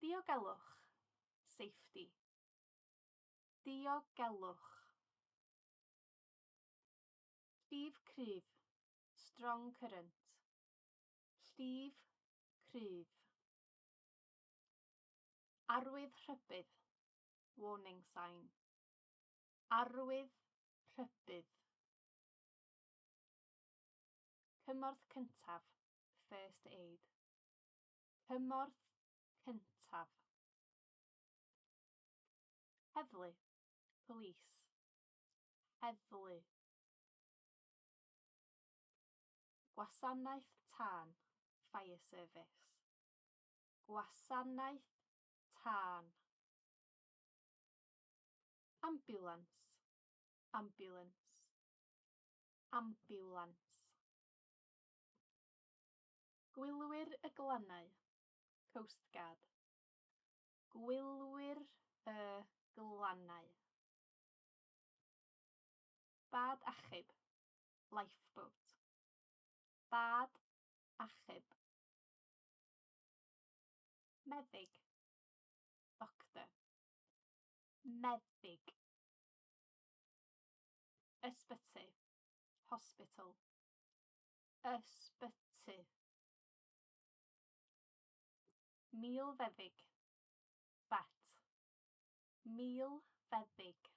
Diogelwch, safety. Diogelwch. Llif cryf, strong current. Llif cryf. Arwydd rhybudd, warning sign. Arwydd rhybudd. Cymorth cyntaf, first aid. Cymorth cyntaf. Heddlu, police. Heddlu. Gwasanaeth tân, fire service. Gwasanaeth tân. Ambulance, ambulance. Ambulance. Gwylwyr y glannau, Coast Guard. Gwylwyr y glannau. Bad achub, lifeboat. Bad achub. Meddyg, doctor. Meddyg. Ysbyty, hospital. Ysbyty. Milfeddyg, vet. Milfeddyg.